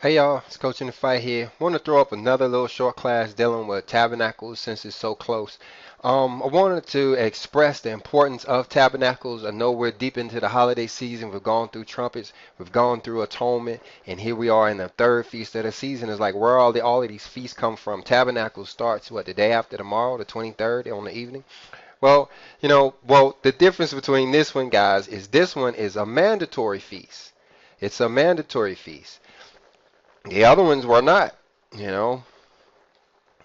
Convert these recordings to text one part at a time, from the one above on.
Hey y'all, it's Coach in the Fight here. Want to throw up another little short class dealing with tabernacles since it's so close. I wanted to express the importance of tabernacles. I know we're deep into the holiday season. We've gone through trumpets, we've gone through atonement, and here we are in the third feast of the season. It's like where all of these feasts come from. Tabernacles starts what, the day after tomorrow, the 23rd on the evening. Well, the difference between this one, guys, is this one is a mandatory feast. It's a mandatory feast. The other ones were not, you know.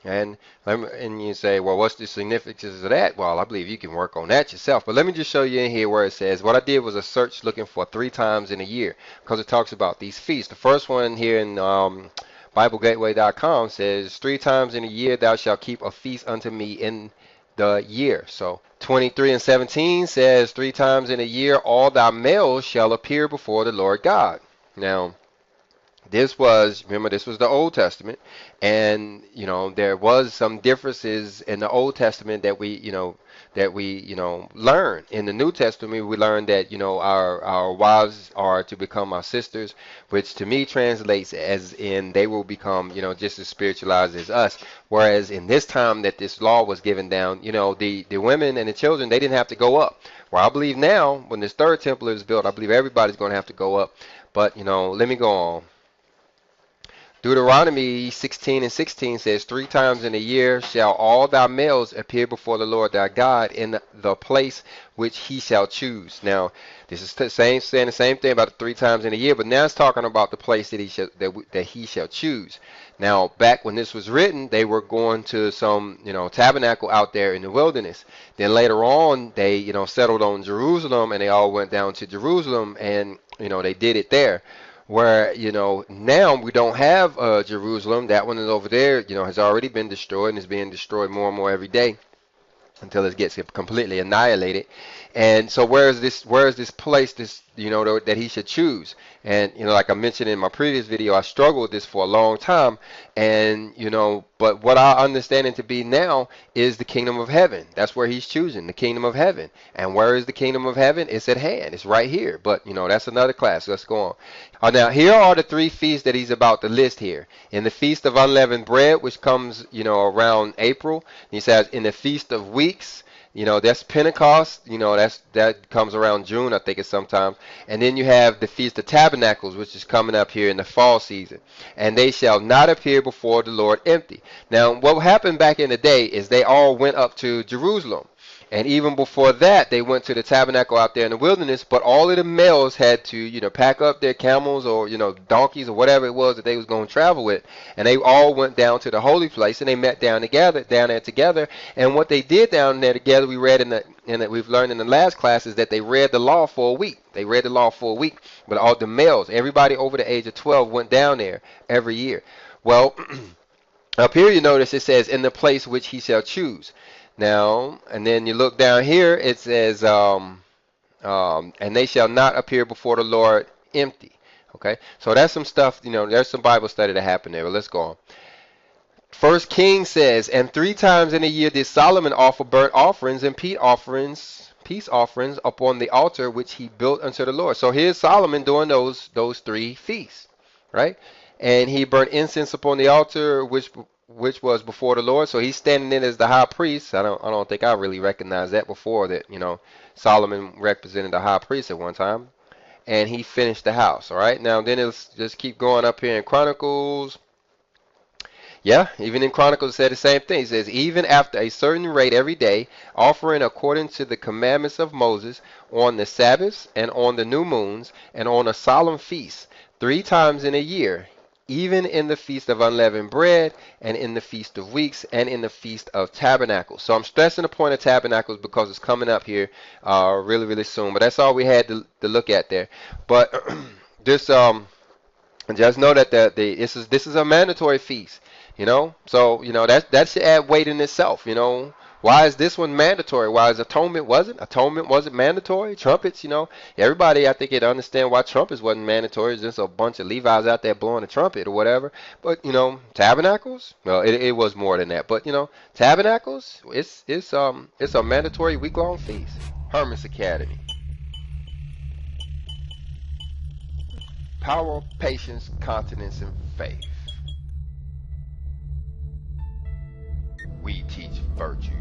And you say, well, what's the significance of that? Well, I believe you can work on that yourself. But let me just show you in here where it says, what I did was a search looking for three times in a year because it talks about these feasts. The first one here in BibleGateway.com says, three times in a year thou shalt keep a feast unto me in the year. So 23 and 17 says, three times in a year all thy males shall appear before the Lord God. Now, remember, this was the Old Testament, and there was some differences in the Old Testament that we learn. In the New Testament, we learn that our wives are to become our sisters, which to me translates as in they will become just as spiritualized as us. Whereas in this time that this law was given down, the women and the children, they didn't have to go up. Well, I believe now when this third temple is built, I believe everybody's going to have to go up. But let me go on. Deuteronomy 16 and 16 says, three times in a year shall all thy males appear before the Lord thy God in the place which he shall choose. Now, this is saying the same thing about the three times in a year, but now it's talking about the place that he shall choose. Now, back when this was written, they were going to some, tabernacle out there in the wilderness. Then later on, they, settled on Jerusalem, and they all went down to Jerusalem, and, they did it there. Where, now we don't have Jerusalem. That one is over there, has already been destroyed and is being destroyed more and more every day until it gets completely annihilated. And so where is this place that he should choose? And like I mentioned in my previous video, I struggled with this for a long time. And but what I understand it to be now is the kingdom of heaven. That's where he's choosing, the kingdom of heaven. And where is the kingdom of heaven? It's at hand. It's right here. But that's another class. Let's go on. Now here are the three feasts that he's about to list here. In the feast of unleavened bread, which comes around April. He says in the feast of weeks, that's Pentecost. That comes around June, I think it's sometimes. And then you have the Feast of Tabernacles, which is coming up here in the fall season. And they shall not appear before the Lord empty. Now, what happened back in the day is they all went up to Jerusalem. And even before that, they went to the tabernacle out there in the wilderness, but all of the males had to, pack up their camels or, donkeys or whatever it was that they was going to travel with. And they all went down to the holy place and they met down there together. And what they did down there together, we read we've learned in the last class is that they read the law for a week. They read the law for a week, but all the males, everybody over the age of 12 went down there every year. Well, up here you notice it says in the place which he shall choose. Now, and then you look down here, it says, and they shall not appear before the Lord empty. Okay, so that's some stuff, there's some Bible study that happened there, but let's go on. First King says, and three times in a year did Solomon offer burnt offerings and peace offerings upon the altar which he built unto the Lord. So here's Solomon doing those three feasts, right? And he burnt incense upon the altar which was before the Lord. So he's standing in as the high priest. I don't think I really recognized that before, that Solomon represented the high priest at one time. And he finished the house. All right. Now then let's just keep going up here in Chronicles. Yeah, even in Chronicles it said the same thing. It says, even after a certain rate every day, offering according to the commandments of Moses, on the Sabbaths and on the new moons and on a solemn feast, three times in a year, even in the feast of unleavened bread and in the feast of weeks and in the feast of tabernacles. So I'm stressing the point of tabernacles because it's coming up here really, really soon. But that's all we had to look at there. But this just know that this is a mandatory feast. So that should add weight in itself. Why is this one mandatory? Why is atonement wasn't? Atonement wasn't mandatory. Trumpets, everybody I think it understand why trumpets wasn't mandatory. It's just a bunch of Levites out there blowing a trumpet or whatever. But tabernacles, well, it was more than that. But tabernacles, it's a mandatory week-long feast. Hermes Academy. Power, patience, continence, and faith. We teach virtue.